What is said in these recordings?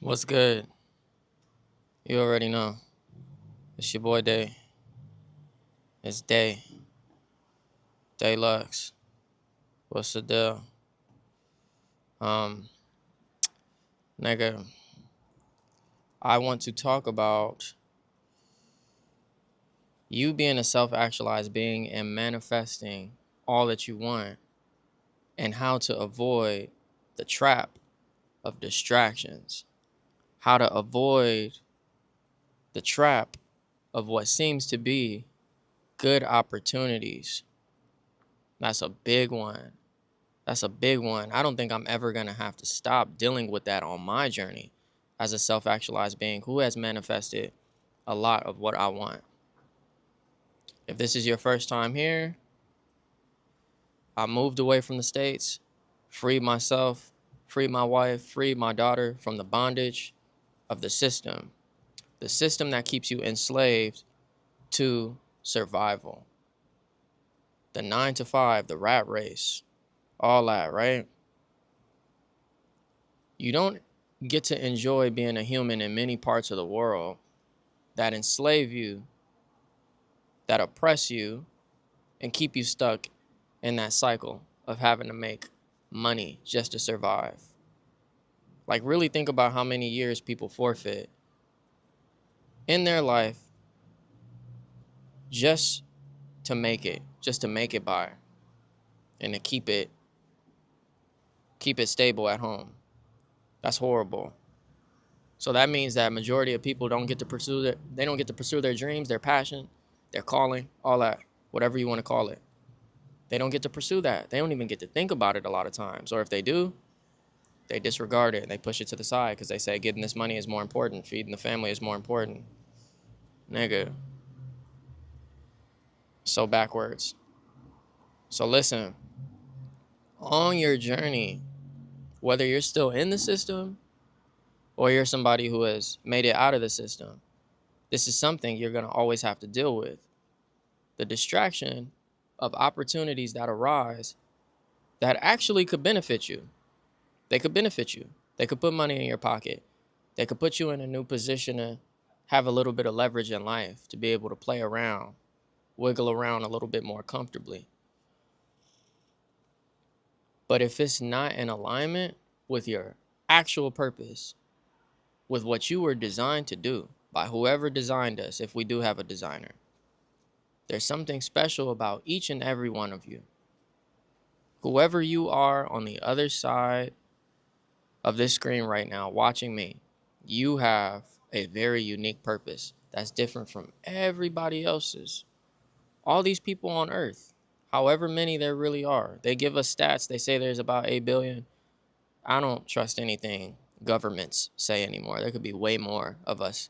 What's good? You already know. It's your boy Day. It's Day. Daylux. What's the deal? Um, Nigga, I want to talk about you being a self-actualized being and manifesting all that you want and how to avoid the trap of distractions. How to avoid the trap of what seems to be good opportunities. That's a big one. That's a big one. I don't think I'm ever going to have to stop dealing with that on my journey as a self actualized being who has manifested a lot of what I want. If this is your first time here, I moved away from the States, freed myself, freed my wife, freed my daughter from the bondage of the system that keeps you enslaved to survival, the 9 to 5, the rat race, all that, right? You don't get to enjoy being a human in many parts of the world that enslave you, that oppress you, and keep you stuck in that cycle of having to make money just to survive. Like, really think about how many years people forfeit in their life just just to make it by, and to keep it stable at home. That's horrible. So that means that majority of people they don't get to pursue their dreams, their passion, their calling, all that, whatever you want to call it. They don't get to pursue that. They don't even get to think about it a lot of times. Or if they do, they disregard it and they push it to the side because they say getting this money is more important, feeding the family is more important. Nigga, so backwards. So listen, on your journey, whether you're still in the system or you're somebody who has made it out of the system, this is something you're going to always have to deal with. The distraction of opportunities that arise that actually could benefit you. They could benefit you. They could put money in your pocket. They could put you in a new position to have a little bit of leverage in life, to be able to play around, wiggle around a little bit more comfortably. But if it's not in alignment with your actual purpose, with what you were designed to do by whoever designed us, if we do have a designer, there's something special about each and every one of you. Whoever you are on the other side of this screen right now watching me, you have a very unique purpose that's different from everybody else's. All these people on earth, however many there really are, they give us stats. They say there's about 8 billion. I don't trust anything governments say anymore. There could be way more of us.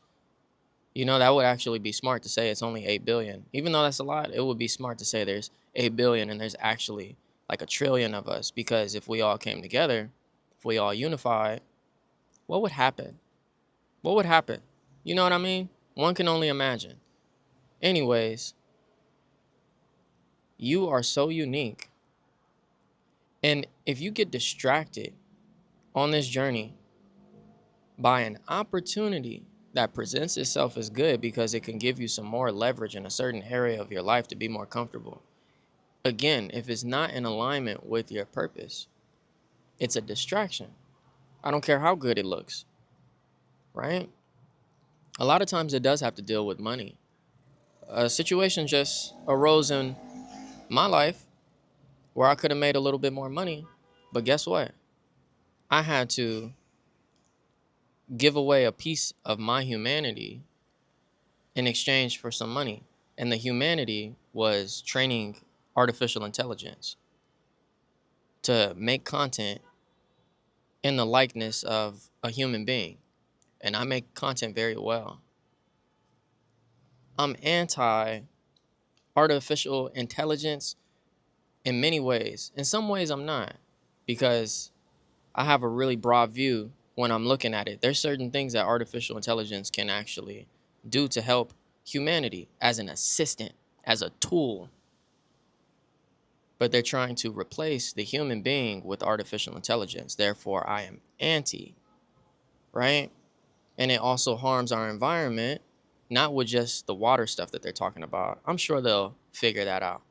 You know, that would actually be smart to say it's only 8 billion. Even though that's a lot, it would be smart to say there's 8 billion and there's actually like a trillion of us, because if we all came together, if we all unified, what would happen? What would happen? You know what I mean? One can only imagine. Anyways, you are so unique. And if you get distracted on this journey by an opportunity that presents itself as good because it can give you some more leverage in a certain area of your life to be more comfortable, again, if it's not in alignment with your purpose, it's a distraction. I don't care how good it looks, right? A lot of times it does have to deal with money. A situation just arose in my life where I could have made a little bit more money, but guess what? I had to give away a piece of my humanity in exchange for some money. And the humanity was training artificial intelligence to make content in the likeness of a human being. And I make content very well. I'm anti artificial intelligence in many ways. In some ways, I'm not, because I have a really broad view when I'm looking at it. There's certain things that artificial intelligence can actually do to help humanity as an assistant, as a tool. But they're trying to replace the human being with artificial intelligence. Therefore, I am anti, right? And it also harms our environment, not with just the water stuff that they're talking about. I'm sure they'll figure that out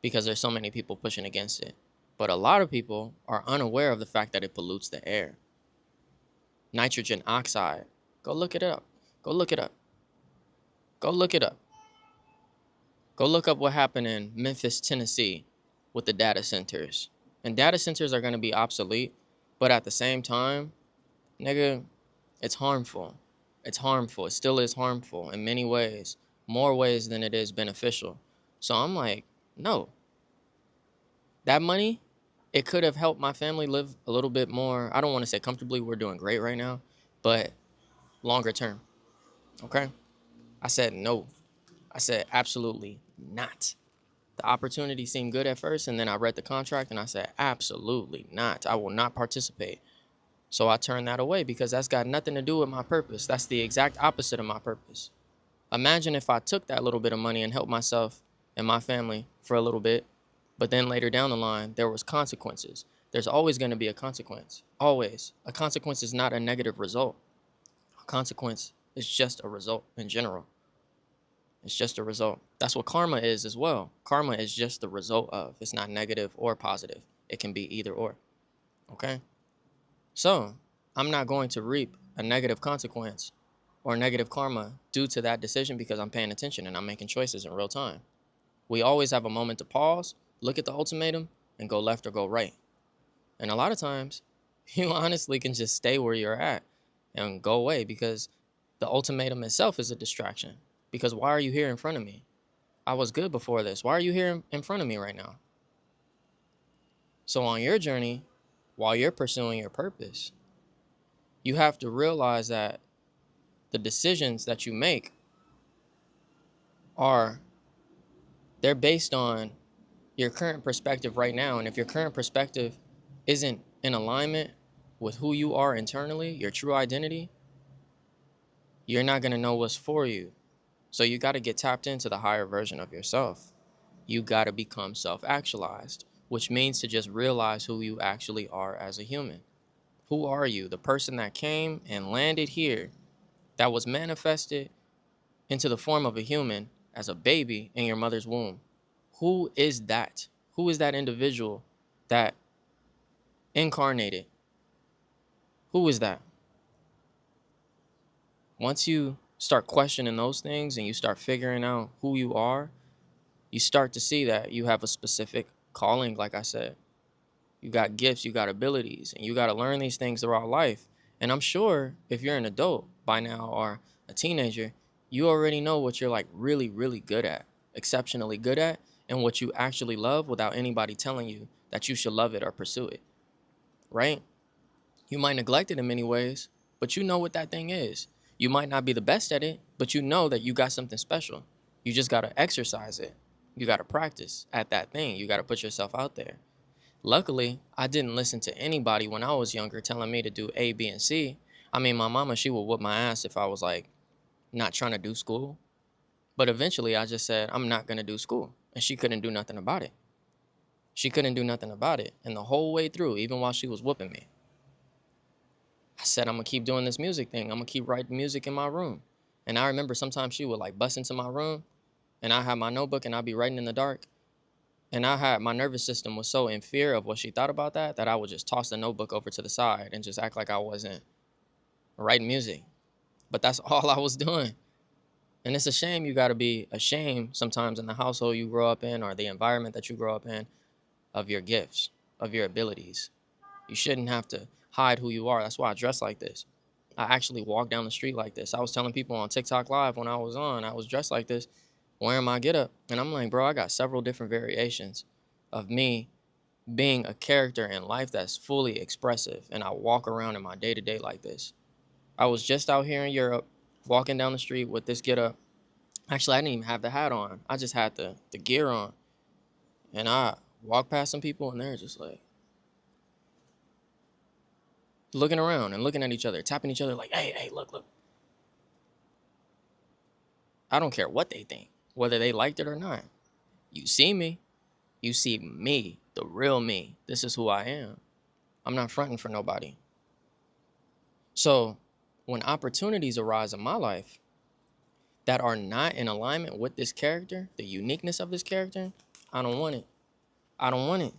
because there's so many people pushing against it. But a lot of people are unaware of the fact that it pollutes the air. Nitrogen oxide. Go look it up. Go look it up. Go look it up. Go look up what happened in Memphis, Tennessee with the data centers. And data centers are going to be obsolete, but at the same time, nigga, it's harmful. It's harmful. It still is harmful in many ways, more ways than it is beneficial. So I'm like, no. That money, it could have helped my family live a little bit more. I don't want to say comfortably. We're doing great right now, but longer term. Okay? I said no. I said absolutely not. The opportunity seemed good at first, and then I read the contract and I said, absolutely not. I will not participate. So I turned that away because that's got nothing to do with my purpose. That's the exact opposite of my purpose. Imagine if I took that little bit of money and helped myself and my family for a little bit, but then later down the line, there was consequences. There's always going to be a consequence. Always. A consequence is not a negative result. A consequence is just a result in general. It's just a result. That's what karma is as well. Karma is just the result of. It's not negative or positive. It can be either or. Okay? So, I'm not going to reap a negative consequence or negative karma due to that decision because I'm paying attention and I'm making choices in real time. We always have a moment to pause, look at the ultimatum, and go left or go right. And a lot of times, you honestly can just stay where you're at and go away because the ultimatum itself is a distraction. Because why are you here in front of me? I was good before this. Why are you here in front of me right now? So on your journey, while you're pursuing your purpose, you have to realize that the decisions that you make they're based on your current perspective right now. And if your current perspective isn't in alignment with who you are internally, your true identity, you're not going to know what's for you. So you got to get tapped into the higher version of yourself. You got to become self-actualized, which means to just realize who you actually are as a human. Who are you? The person that came and landed here, that was manifested into the form of a human as a baby in your mother's womb. Who is that? Who is that individual that incarnated? Who is that? Once you start questioning those things and you start figuring out who you are, you start to see that you have a specific calling, like I said. You got gifts, you got abilities, and you got to learn these things throughout life. And I'm sure if you're an adult by now or a teenager, you already know what you're like really, really good at, exceptionally good at, and what you actually love without anybody telling you that you should love it or pursue it, right? You might neglect it in many ways, but you know what that thing is. You might not be the best at it, but you know that you got something special. You just got to exercise it. You got to practice at that thing. You got to put yourself out there. Luckily, I didn't listen to anybody when I was younger telling me to do A, B, and C. I mean, my mama, she would whoop my ass if I was like not trying to do school. But eventually I just said, I'm not going to do school. And she couldn't do nothing about it. She couldn't do nothing about it. And the whole way through, even while she was whooping me, I said, I'm going to keep doing this music thing. I'm going to keep writing music in my room. And I remember sometimes she would like bust into my room and I had my notebook and I'd be writing in the dark. And my nervous system was so in fear of what she thought about that I would just toss the notebook over to the side and just act like I wasn't writing music. But that's all I was doing. And it's a shame you got to be ashamed sometimes in the household you grow up in or the environment that you grow up in of your gifts, of your abilities. You shouldn't have to hide who you are. That's why I dress like this. I actually walk down the street like this. I was telling people on TikTok Live when I was dressed like this, wearing my getup. And I'm like, bro, I got several different variations of me being a character in life that's fully expressive. And I walk around in my day-to-day like this. I was just out here in Europe, walking down the street with this getup. Actually, I didn't even have the hat on. I just had the gear on. And I walked past some people and they're just like looking around and looking at each other, tapping each other like, hey, look, look. I don't care what they think, whether they liked it or not. You see me. You see me, the real me. This is who I am. I'm not fronting for nobody. So when opportunities arise in my life that are not in alignment with this character, the uniqueness of this character, I don't want it. I don't want it.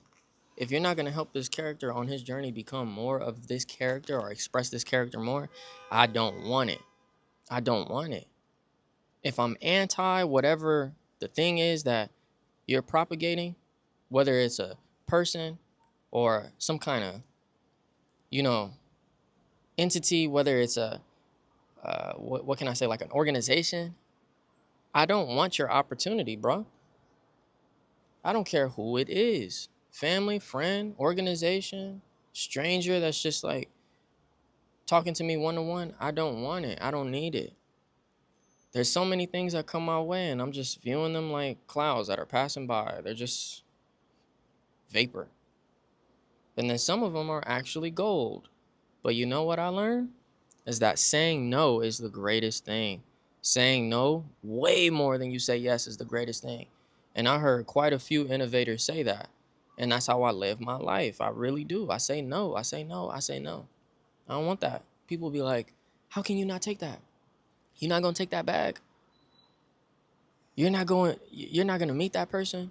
If you're not going to help this character on his journey become more of this character or express this character more, I don't want it. I don't want it. If I'm anti whatever the thing is that you're propagating, whether it's a person or some kind of, you know, entity, whether it's a, what can I say, like an organization, I don't want your opportunity, bro. I don't care who it is. Family, friend, organization, stranger that's just like talking to me one to one. I don't want it. I don't need it. There's so many things that come my way and I'm just viewing them like clouds that are passing by. They're just vapor. And then some of them are actually gold. But you know what I learned? Is that saying no is the greatest thing. Saying no way more than you say yes is the greatest thing. And I heard quite a few innovators say that. And that's how I live my life. I really do. I say no. I say no. I say no. I don't want that. People be like, how can you not take that? You're not going to take that bag? You're not going to meet that person?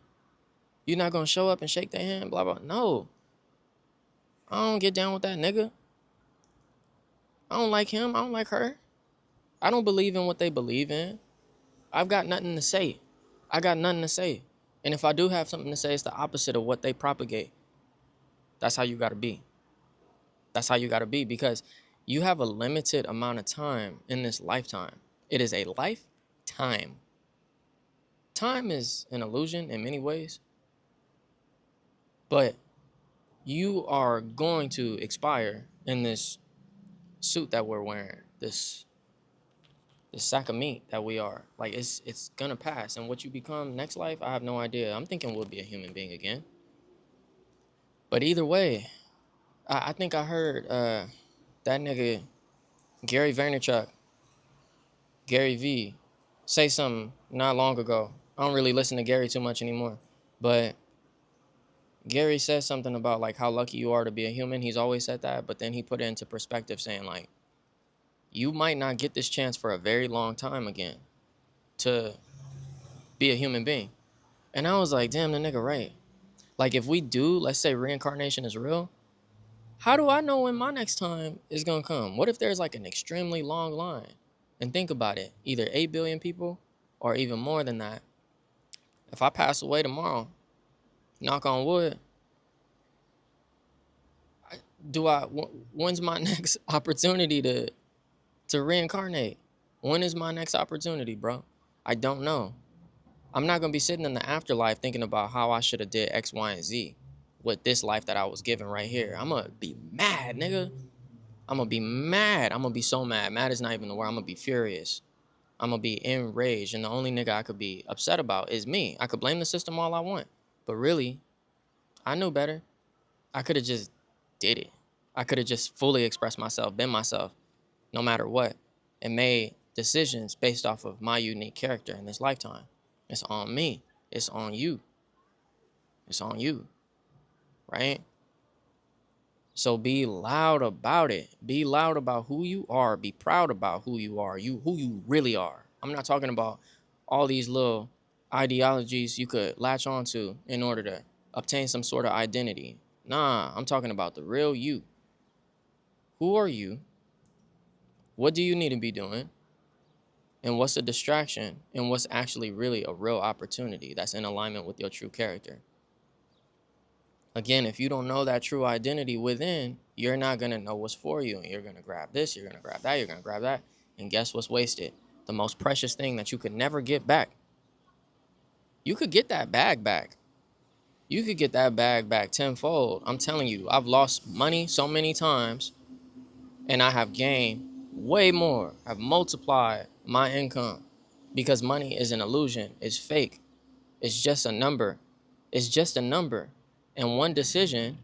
You're not going to show up and shake their hand? Blah, blah. No. I don't get down with that nigga. I don't like him. I don't like her. I don't believe in what they believe in. I've got nothing to say. I got nothing to say. And if I do have something to say, it's the opposite of what they propagate. That's how you got to be. That's how you got to be, because you have a limited amount of time in this lifetime. It is a lifetime. Time is an illusion in many ways, but you are going to expire in this suit that we're wearing, this sack of meat that we are. Like, it's gonna pass, and what you become next life, I have no idea. I'm thinking we'll be a human being again. But either way, I think I heard that nigga Gary Vaynerchuk, Gary V, say something not long ago. I don't really listen to Gary too much anymore, but Gary says something about like how lucky you are to be a human. He's always said that, but then he put it into perspective, saying like, you might not get this chance for a very long time again to be a human being. And I was like, damn, the nigga right. Like, if we do, let's say reincarnation is real, how do I know when my next time is gonna come? What if there's like an extremely long line? And think about it, either 8 billion people or even more than that. If I pass away tomorrow, knock on wood, when's my next opportunity to reincarnate? When is my next opportunity, bro? I don't know. I'm not gonna be sitting in the afterlife thinking about how I should have did X, Y, and Z with this life that I was given right here. I'm gonna be mad, nigga. I'm gonna be mad. I'm gonna be so mad. Mad is not even the word. I'm gonna be furious. I'm gonna be enraged, and the only nigga I could be upset about is me. I could blame the system all I want, but really, I knew better. I could have just did it. I could have just fully expressed myself, been myself, no matter what, and made decisions based off of my unique character in this lifetime. It's on me. It's on you. It's on you, right? So be loud about it. Be loud about who you are. Be proud about who you are. Who you really are. I'm not talking about all these little ideologies you could latch onto in order to obtain some sort of identity. Nah, I'm talking about the real you. Who are you? What do you need to be doing? And what's a distraction? And what's actually really a real opportunity that's in alignment with your true character? Again, if you don't know that true identity within, you're not going to know what's for you. And you're going to grab this, you're going to grab that, you're going to grab that. And guess what's wasted? The most precious thing that you could never get back. You could get that bag back. You could get that bag back tenfold. I'm telling you, I've lost money so many times and I have gained way more. I've multiplied my income because money is an illusion. It's fake. It's just a number. It's just a number. And one decision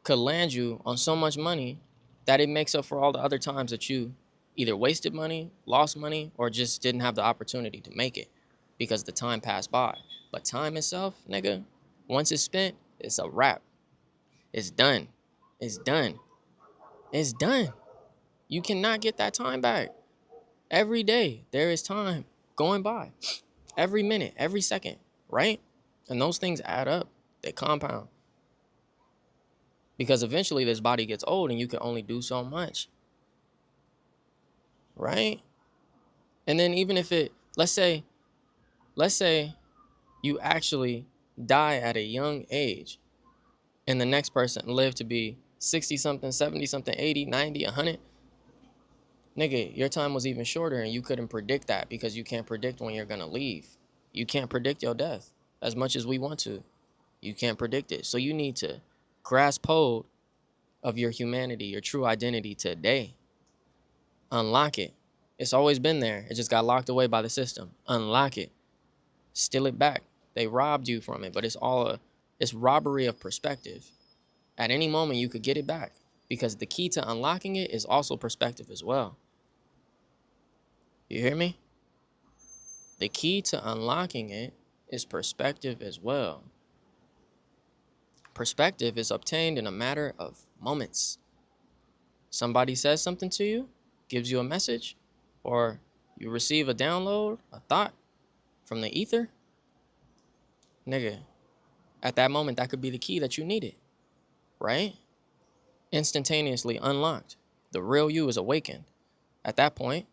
could land you on so much money that it makes up for all the other times that you either wasted money, lost money, or just didn't have the opportunity to make it because the time passed by. But time itself, nigga, once it's spent, it's a wrap. It's done. It's done. It's done. You cannot get that time back. Every day there is time going by. Every minute, every second, right? And those things add up. They compound. Because eventually this body gets old and you can only do so much. Right? And then even if let's say you actually die at a young age and the next person live to be 60 something, 70 something, 80, 90, 100. Nigga, your time was even shorter and you couldn't predict that because you can't predict when you're going to leave. You can't predict your death as much as we want to. You can't predict it. So you need to grasp hold of your humanity, your true identity today. Unlock it. It's always been there. It just got locked away by the system. Unlock it. Steal it back. They robbed you from it, but it's robbery of perspective. At any moment you could get it back because the key to unlocking it is also perspective as well. You hear me? The key to unlocking it is perspective as well. Perspective is obtained in a matter of moments. Somebody says something to you, gives you a message, or you receive a download, a thought from the ether. Nigga, at that moment, that could be the key that you needed, right? Instantaneously unlocked. The real you is awakened. At that point,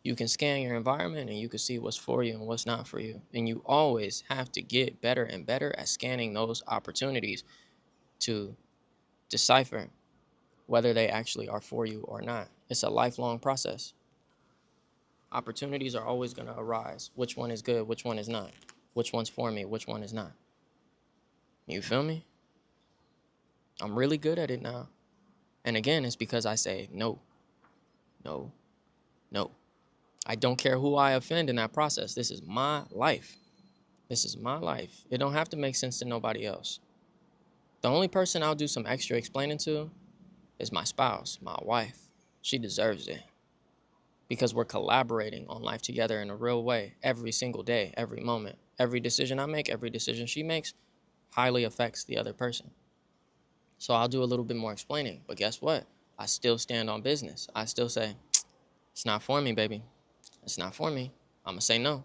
you can scan your environment and you can see what's for you and what's not for you. And you always have to get better and better at scanning those opportunities to decipher whether they actually are for you or not. It's a lifelong process. Opportunities are always going to arise. Which one is good? Which one is not? Which one's for me? Which one is not? You feel me? I'm really good at it now. And again, it's because I say no, no, no. I don't care who I offend in that process. This is my life. This is my life. It don't have to make sense to nobody else. The only person I'll do some extra explaining to is my spouse, my wife. She deserves it. Because we're collaborating on life together in a real way every single day, every moment. Every decision I make, every decision she makes highly affects the other person. So I'll do a little bit more explaining. But guess what? I still stand on business. I still say, it's not for me, baby. It's not for me. I'm going to say no.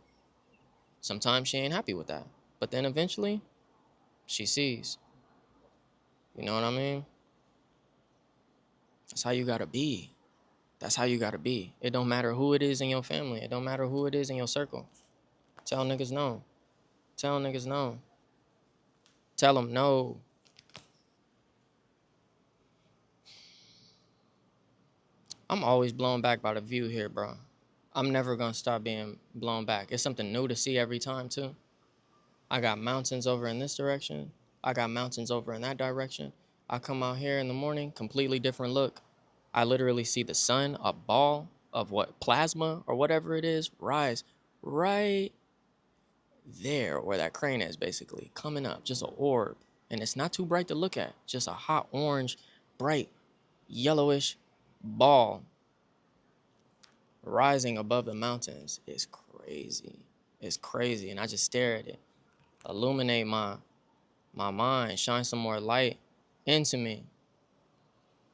Sometimes she ain't happy with that. But then eventually, she sees. You know what I mean? That's how you got to be. That's how you got to be. It don't matter who it is in your family. It don't matter who it is in your circle. Tell niggas no. Tell niggas no. Tell them no. I'm always blown back by the view here, bro. I'm never going to stop being blown back. It's something new to see every time, too. I got mountains over in this direction. I got mountains over in that direction. I come out here in the morning, completely different look. I literally see the sun, a ball of plasma or whatever it is, rise right there where that crane is, basically, coming up, just an orb. And it's not too bright to look at, just a hot orange, bright, yellowish ball rising above the mountains. It's crazy. It's crazy. And I just stare at it, illuminate my mind, shine some more light into me.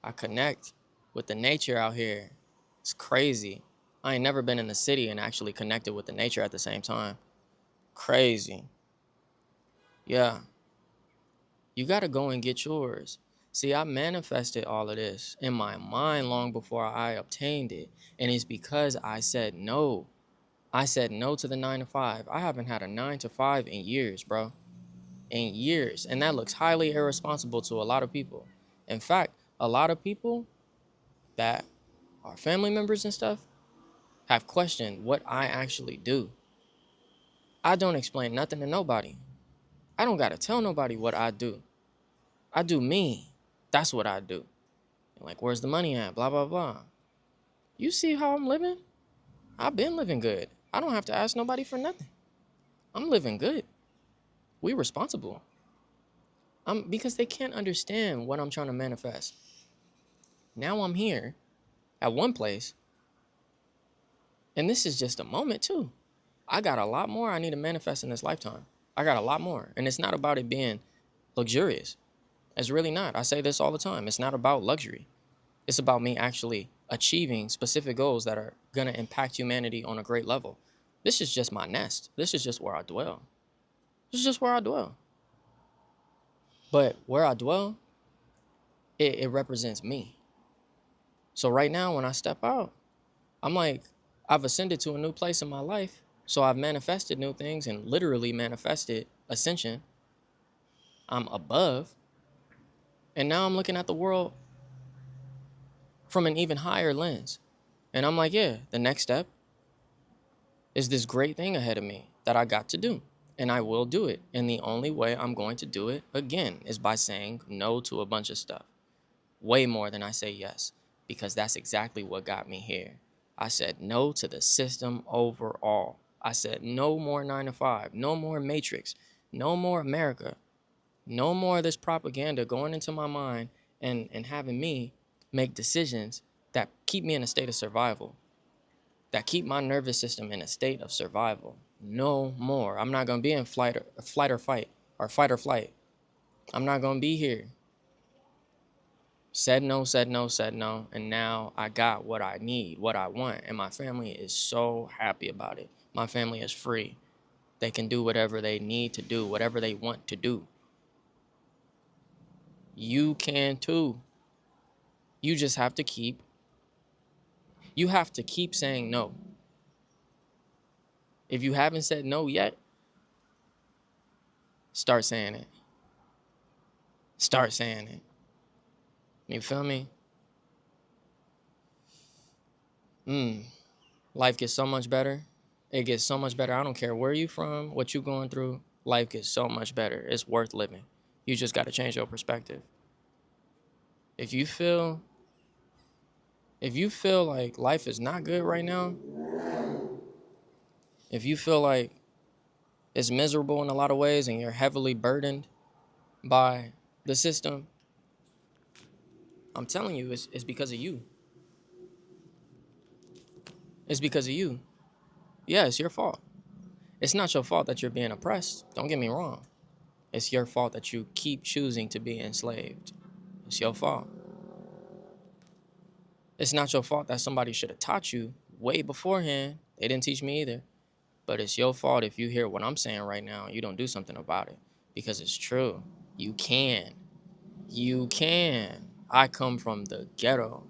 I connect with the nature out here. It's crazy. I ain't never been in the city and actually connected with the nature at the same time. Crazy. Yeah. You got to go and get yours. See, I manifested all of this in my mind long before I obtained it. And it's because I said no. I said no to the 9 to 5. I haven't had a 9 to 5 in years, bro. In years. And that looks highly irresponsible to a lot of people. In fact, a lot of people that are family members and stuff have questioned what I actually do. I don't explain nothing to nobody. I don't got to tell nobody what I do. I do me. That's what I do. Like, where's the money at? Blah, blah, blah. You see how I'm living? I've been living good. I don't have to ask nobody for nothing. I'm living good. We responsible. Because they can't understand what I'm trying to manifest. Now I'm here at one place, and this is just a moment too. I got a lot more I need to manifest in this lifetime. I got a lot more. And it's not about it being luxurious. It's really not. I say this all the time. It's not about luxury. It's about me actually achieving specific goals that are going to impact humanity on a great level. This is just my nest. This is just where I dwell. This is just where I dwell. But where I dwell, it represents me. So right now, when I step out, I'm like, I've ascended to a new place in my life. So I've manifested new things and literally manifested ascension. I'm above. And now I'm looking at the world from an even higher lens. And I'm like, yeah, the next step is this great thing ahead of me that I got to do. And I will do it. And the only way I'm going to do it again is by saying no to a bunch of stuff. Way more than I say yes. Because that's exactly what got me here. I said no to the system overall. I said no more 9 to 5. No more Matrix. No more America. No more of this propaganda going into my mind and having me make decisions that keep me in a state of survival, that keep my nervous system in a state of survival. No more. I'm not going to be in fight or flight. I'm not going to be here. Said no, said no, said no. And now I got what I need, what I want. And my family is so happy about it. My family is free. They can do whatever they need to do, whatever they want to do. You can too. You just have to keep saying no. If you haven't said no yet, start saying it. Start saying it. You feel me? Life gets so much better. It gets so much better. I don't care where you from, what you going through. Life gets so much better. It's worth living. You just got to change your perspective. If you feel like life is not good right now, if you feel like it's miserable in a lot of ways and you're heavily burdened by the system, I'm telling you, it's because of you. It's because of you. Yeah, it's your fault. It's not your fault that you're being oppressed. Don't get me wrong. It's your fault that you keep choosing to be enslaved. It's your fault. It's not your fault that somebody should have taught you way beforehand. They didn't teach me either. But it's your fault if you hear what I'm saying right now and you don't do something about it. Because it's true. You can. You can. I come from the ghetto.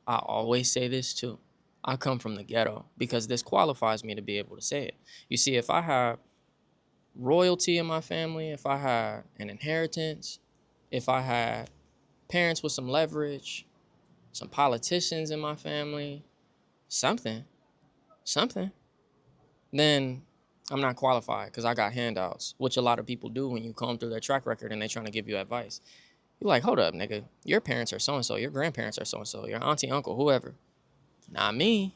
I always say this too. I come from the ghetto because this qualifies me to be able to say it. You see, if I have royalty in my family, if I had an inheritance, if I had parents with some leverage, some politicians in my family, something, then I'm not qualified because I got handouts, which a lot of people do when you comb through their track record and they're trying to give you advice. You're like, hold up, nigga. Your parents are so-and-so. Your grandparents are so-and-so. Your auntie, uncle, whoever. Not me.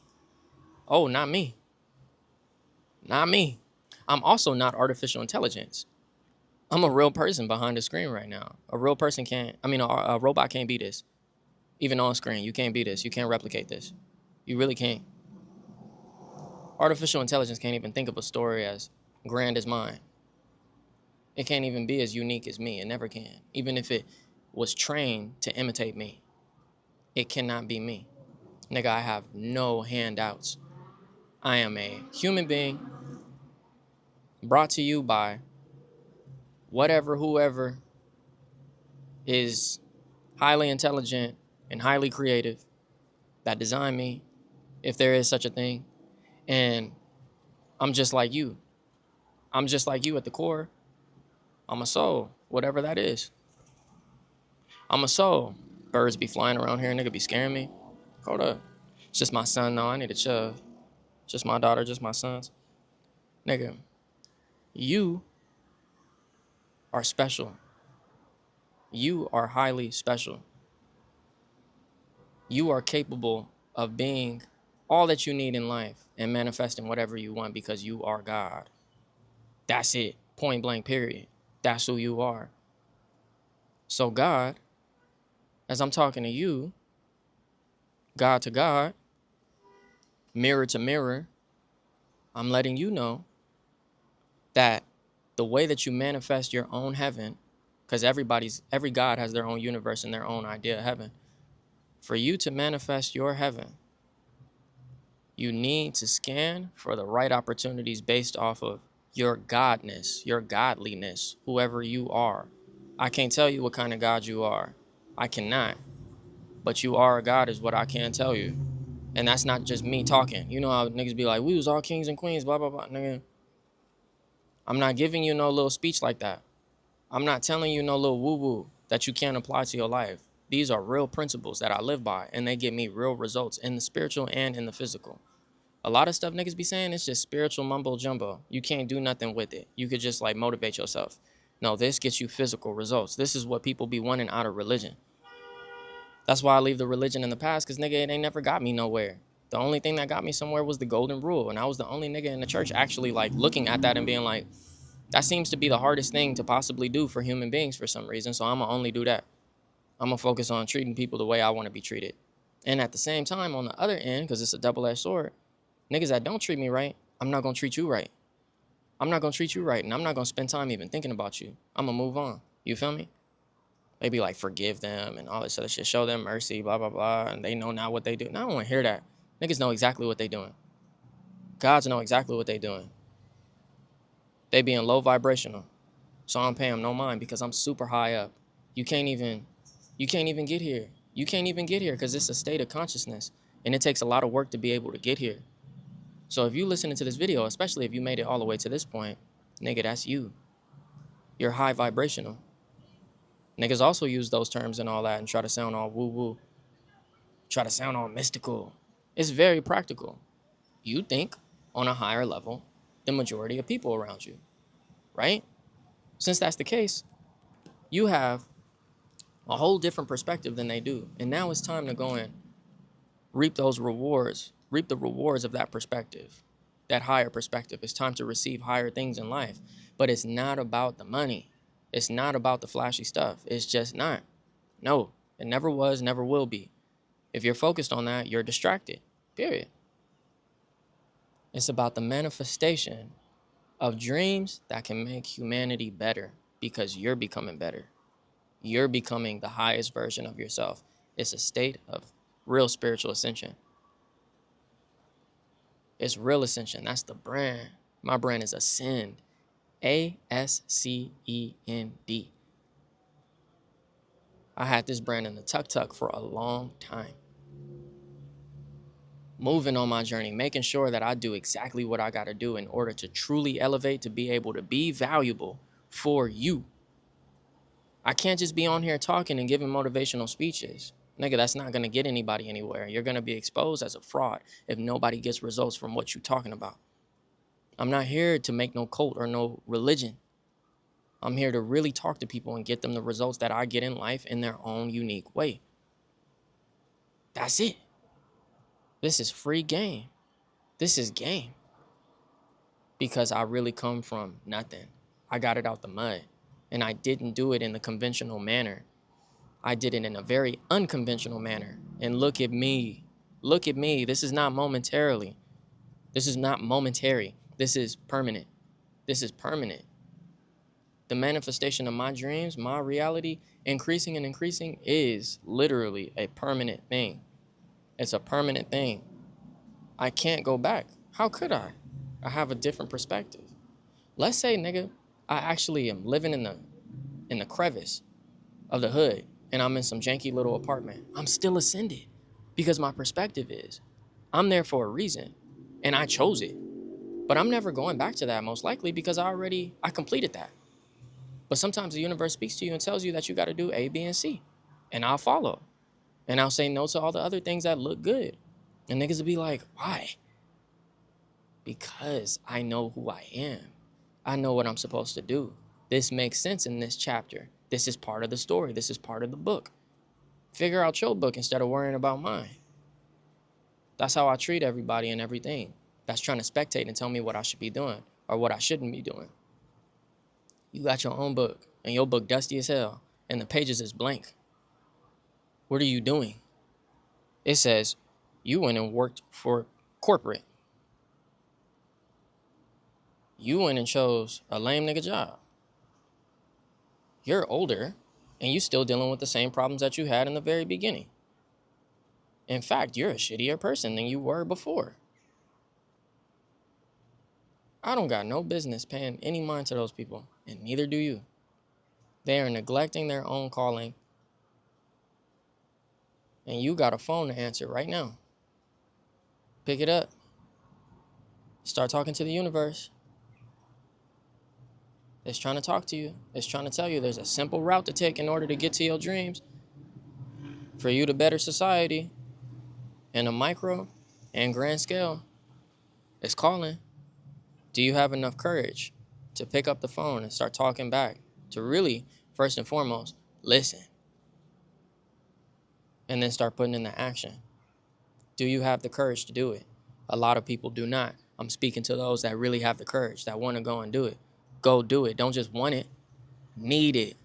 Oh, not me. Not me. I'm also not artificial intelligence. I'm a real person behind the screen right now. A real person a robot can't be this. Even on screen, you can't be this. You can't replicate this. You really can't. Artificial intelligence can't even think of a story as grand as mine. It can't even be as unique as me. It never can. Even if it was trained to imitate me, it cannot be me. Nigga, I have no handouts. I am a human being brought to you by whoever is highly intelligent and highly creative that designed me, if there is such a thing. And I'm just like you. I'm just like you at the core. I'm a soul, whatever that is. I'm a soul. Birds be flying around here, nigga be scaring me. Hold up. It's just my son, no, I need to chill. Just my daughter, just my sons. Nigga, you are special. You are highly special. You are capable of being all that you need in life and manifesting whatever you want because you are God. That's it. Point blank, period. That's who you are. So God, as I'm talking to you, God to God, mirror to mirror, I'm letting you know that the way that you manifest your own heaven, because every God has their own universe and their own idea of heaven. For you to manifest your heaven, you need to scan for the right opportunities based off of your godness, your godliness, whoever you are. I can't tell you what kind of God you are. I cannot. But you are a God is what I can tell you. And that's not just me talking. You know how niggas be like, we was all kings and queens, blah, blah, blah. Nigga, I'm not giving you no little speech like that. I'm not telling you no little woo-woo that you can't apply to your life. These are real principles that I live by, and they give me real results in the spiritual and in the physical. A lot of stuff niggas be saying, it's just spiritual mumbo jumbo. You can't do nothing with it. You could just like motivate yourself. No, this gets you physical results. This is what people be wanting out of religion. That's why I leave the religion in the past, because nigga, it ain't never got me nowhere. The only thing that got me somewhere was the golden rule. And I was the only nigga in the church actually like looking at that and being like, that seems to be the hardest thing to possibly do for human beings for some reason. So I'm going to only do that. I'm going to focus on treating people the way I want to be treated. And at the same time, on the other end, because it's a double-edged sword, niggas that don't treat me right, I'm not going to treat you right. I'm not going to treat you right. And I'm not going to spend time even thinking about you. I'm going to move on. You feel me? They be like, forgive them and all this other shit. Show them mercy, blah, blah, blah. And they know now what they do. And I don't want to hear that. Niggas know exactly what they doing. Gods know exactly what they doing. They being low vibrational. So I'm paying them no mind because I'm super high up. You can't even get here. You can't even get here because it's a state of consciousness. And it takes a lot of work to be able to get here. So if you listening to this video, especially if you made it all the way to this point, nigga, that's you. You're high vibrational. Niggas also use those terms and all that and try to sound all woo-woo. Try to sound all mystical. It's very practical. You think on a higher level than majority of people around you, right? Since that's the case, you have a whole different perspective than they do. And now it's time to go and reap those rewards, reap the rewards of that perspective, that higher perspective. It's time to receive higher things in life. But it's not about the money. It's not about the flashy stuff. It's just not. No, it never was, never will be. If you're focused on that, you're distracted, period. It's about the manifestation of dreams that can make humanity better because you're becoming better. You're becoming the highest version of yourself. It's a state of real spiritual ascension. It's real ascension. That's the brand. My brand is Ascend. ASCEND. I had this brand in the tuk-tuk for a long time. Moving on my journey, making sure that I do exactly what I got to do in order to truly elevate, to be able to be valuable for you. I can't just be on here talking and giving motivational speeches. Nigga, that's not going to get anybody anywhere. You're going to be exposed as a fraud if nobody gets results from what you're talking about. I'm not here to make no cult or no religion. I'm here to really talk to people and get them the results that I get in life in their own unique way. That's it. This is free game. This is game. Because I really come from nothing. I got it out the mud. And I didn't do it in the conventional manner. I did it in a very unconventional manner. And look at me. Look at me. This is not momentarily. This is not momentary. This is permanent. This is permanent. The manifestation of my dreams, my reality, increasing and increasing is literally a permanent thing. It's a permanent thing. I can't go back. How could I? I have a different perspective. Let's say, nigga, I actually am living in the crevice of the hood and I'm in some janky little apartment. I'm still ascended because my perspective is I'm there for a reason and I chose it. But I'm never going back to that most likely because I completed that. But sometimes the universe speaks to you and tells you that you got to do A, B, and C. And I'll follow. And I'll say no to all the other things that look good. And niggas will be like, why? Because I know who I am. I know what I'm supposed to do. This makes sense in this chapter. This is part of the story. This is part of the book. Figure out your book instead of worrying about mine. That's how I treat everybody and everything that's trying to spectate and tell me what I should be doing or what I shouldn't be doing. You got your own book and your book dusty as hell and the pages is blank. What are you doing? It says you went and worked for corporate. You went and chose a lame nigga job. You're older and you still dealing with the same problems that you had in the very beginning. In fact, you're a shittier person than you were before. I don't got no business paying any mind to those people, and neither do you. They are neglecting their own calling, and you got a phone to answer right now. Pick it up. Start talking to the universe. It's trying to talk to you. It's trying to tell you there's a simple route to take in order to get to your dreams, for you to better society in a micro and grand scale. It's calling. Do you have enough courage to pick up the phone and start talking back? To really, first and foremost, listen. And then start putting into action. Do you have the courage to do it? A lot of people do not. I'm speaking to those that really have the courage, that want to go and do it. Go do it. Don't just want it. Need it.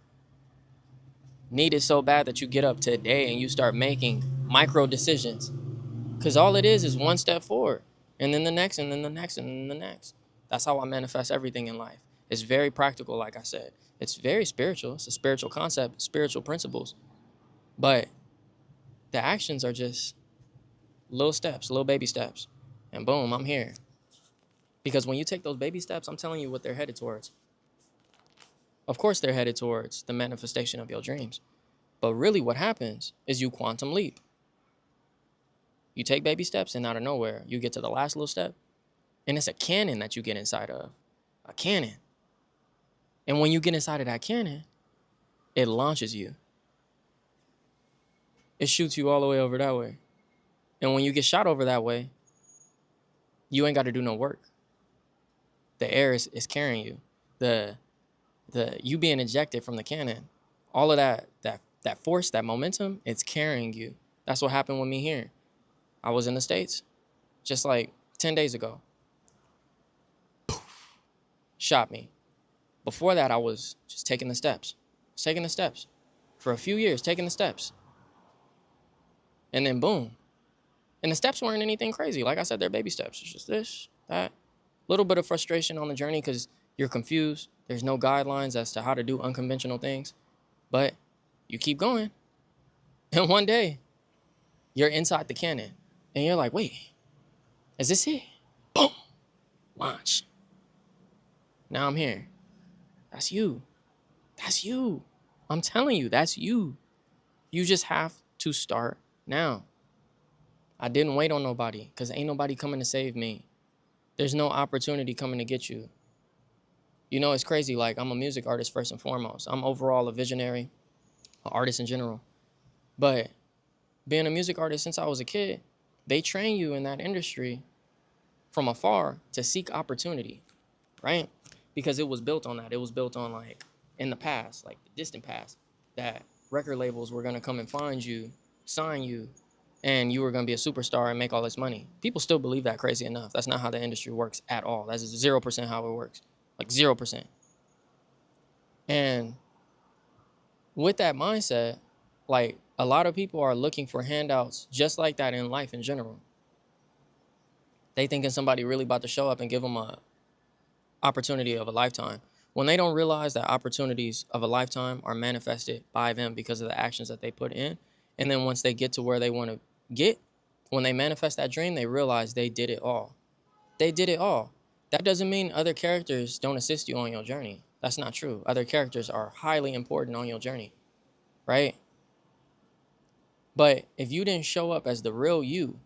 Need it so bad that you get up today and you start making micro decisions. Because all it is one step forward. And then the next, and then the next, and then the next. That's how I manifest everything in life. It's very practical, like I said. It's very spiritual. It's a spiritual concept, spiritual principles. But the actions are just little steps, little baby steps. And boom, I'm here. Because when you take those baby steps, I'm telling you what they're headed towards. Of course, they're headed towards the manifestation of your dreams. But really what happens is you quantum leap. You take baby steps and out of nowhere, you get to the last little step. And it's a cannon that you get inside of. A cannon. And when you get inside of that cannon, it launches you. It shoots you all the way over that way. And when you get shot over that way, you ain't got to do no work. The air is carrying you. The you being ejected from the cannon, all of that force, that momentum, it's carrying you. That's what happened with me here. I was in the States just like 10 days ago. Poof, shot me. Before that, I was just taking the steps. Taking the steps. For a few years, taking the steps. And then boom. And the steps weren't anything crazy. Like I said, they're baby steps. It's just this, that. Little bit of frustration on the journey because you're confused. There's no guidelines as to how to do unconventional things. But you keep going. And one day, you're inside the cannon. And you're like, wait, is this it? Boom. Launch. Now I'm here. That's you. That's you. I'm telling you, that's you. You just have to start now. I didn't wait on nobody because ain't nobody coming to save me. There's no opportunity coming to get you. You know, it's crazy. Like, I'm a music artist first and foremost. I'm overall a visionary, an artist in general. But being a music artist since I was a kid, they train you in that industry from afar to seek opportunity, right? Because it was built on that. It was built on, like, in the past, like the distant past, that record labels were going to come and find you, sign you, and you were going to be a superstar and make all this money. People still believe that, crazy enough. That's not how the industry works at all. That's 0% how it works. Like 0%. And with that mindset, like, a lot of people are looking for handouts just like that in life in general. They thinking somebody really about to show up and give them a opportunity of a lifetime, when they don't realize that opportunities of a lifetime are manifested by them because of the actions that they put in. And then once they get to where they want to get, when they manifest that dream, they realize they did it all. They did it all. That doesn't mean other characters don't assist you on your journey. That's not true. Other characters are highly important on your journey, right? But if you didn't show up as the real you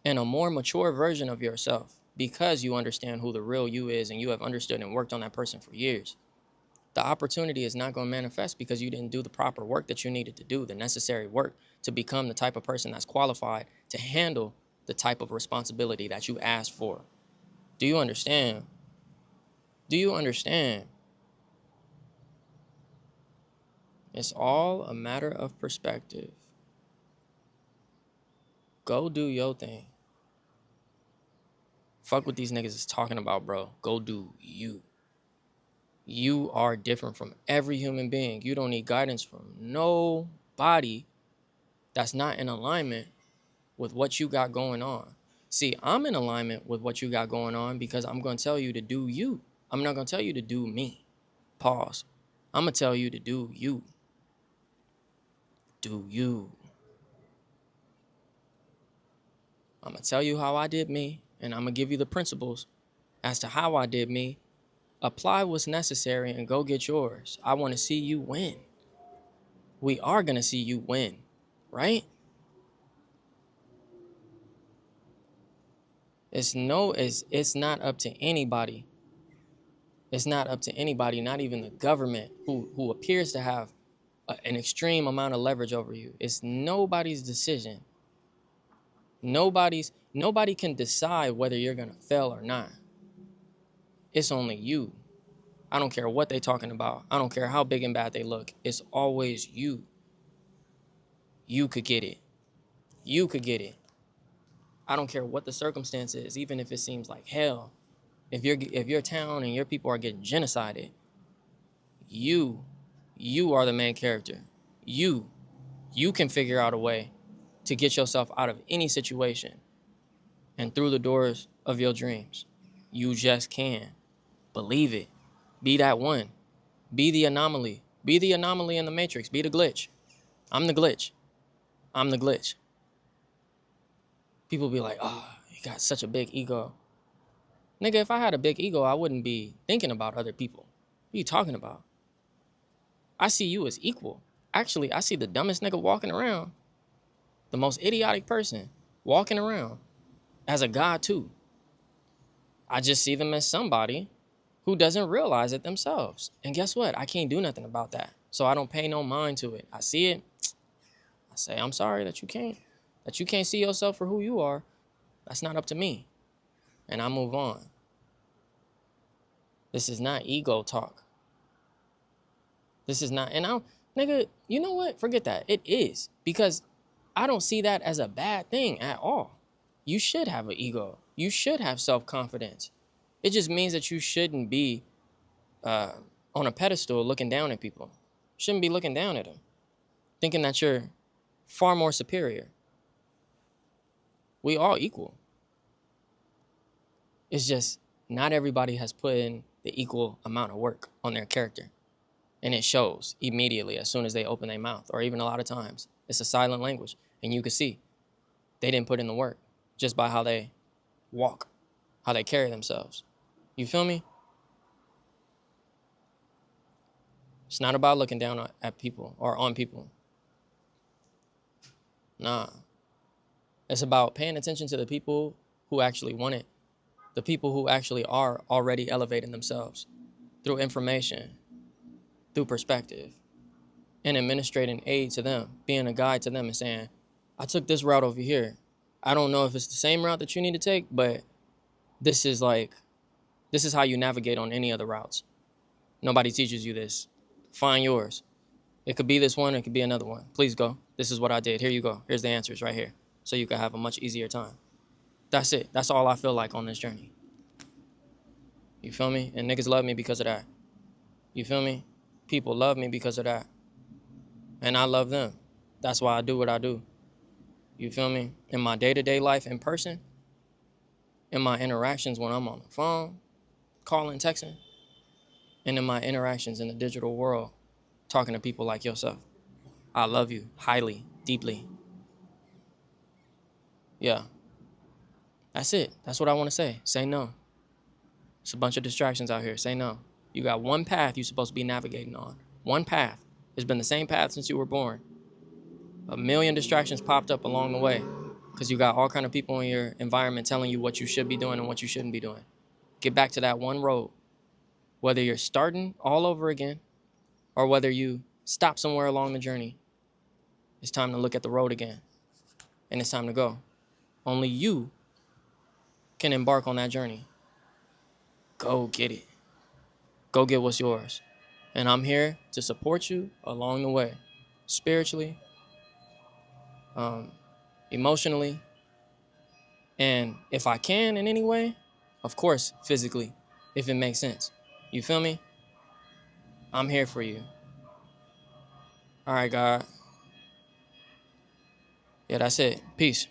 and a more mature version of yourself, because you understand who the real you is and you have understood and worked on that person for years, the opportunity is not going to manifest because you didn't do the proper work that you needed to do, the necessary work to become the type of person that's qualified to handle the type of responsibility that you asked for. Do you understand? Do you understand? It's all a matter of perspective. Go do your thing. Fuck what these niggas is talking about, bro. Go do you. You are different from every human being. You don't need guidance from nobody that's not in alignment with what you got going on. See, I'm in alignment with what you got going on because I'm going to tell you to do you. I'm not going to tell you to do me. Pause. I'm going to tell you to do you. Do you. I'm going to tell you how I did me, and I'm going to give you the principles as to how I did me. Apply what's necessary and go get yours. I want to see you win. We are going to see you win, right? It's not up to anybody. It's not up to anybody, not even the government who appears to have an extreme amount of leverage over you. It's nobody's decision. Nobody can decide whether you're going to fail or not. It's only you. I don't care what they're talking about. I don't care how big and bad they look. It's always you. You could get it. You could get it. I don't care what the circumstance is, even if it seems like hell. If your town and your people are getting genocided, you are the main character. You can figure out a way to get yourself out of any situation and through the doors of your dreams. You just can. Believe it. Be that one. Be the anomaly. Be the anomaly in the matrix. Be the glitch. I'm the glitch. I'm the glitch. People be like, oh, you got such a big ego. Nigga, if I had a big ego, I wouldn't be thinking about other people. What are you talking about? I see you as equal. Actually, I see the dumbest nigga walking around, the most idiotic person walking around as a god too. I just see them as somebody who doesn't realize it themselves. And guess what? I can't do nothing about that. So I don't pay no mind to it. I see it. I say, I'm sorry that you can't see yourself for who you are. That's not up to me. And I move on. This is not ego talk. This is not, and nigga, you know what? Forget that. It is. Because I don't see that as a bad thing at all. You should have an ego. You should have self-confidence. It just means that you shouldn't be on a pedestal looking down at people. You shouldn't be looking down at them, thinking that you're far more superior. We all equal. It's just not everybody has put in the equal amount of work on their character. And it shows immediately as soon as they open their mouth, or even a lot of times. It's a silent language. And you can see they didn't put in the work just by how they walk, how they carry themselves. You feel me? It's not about looking down at people or on people. Nah. It's about paying attention to the people who actually want it. The people who actually are already elevating themselves through information, through perspective, and administrating aid to them, being a guide to them and saying, I took this route over here. I don't know if it's the same route that you need to take, but this is how you navigate on any other routes. Nobody teaches you this. Find yours. It could be this one, it could be another one. Please go. This is what I did. Here you go. Here's the answers right here. So you can have a much easier time. That's it. That's all I feel like on this journey. You feel me? And niggas love me because of that. You feel me? People love me because of that. And I love them. That's why I do what I do. You feel me? In my day-to-day life in person, in my interactions when I'm on the phone, calling, texting, and in my interactions in the digital world, talking to people like yourself. I love you highly, deeply. Yeah. That's it. That's what I want to say. Say no. It's a bunch of distractions out here. Say no. You got one path you're supposed to be navigating on. One path. It's been the same path since you were born. A million distractions popped up along the way because you got all kind of people in your environment telling you what you should be doing and what you shouldn't be doing. Get back to that one road. Whether you're starting all over again or whether you stop somewhere along the journey, it's time to look at the road again. And it's time to go. Only you can embark on that journey. Go get it. Go get what's yours. And I'm here to support you along the way. Spiritually, emotionally, and if I can in any way, of course, physically, if it makes sense. You feel me? I'm here for you. All right, God. Yeah, that's it. Peace.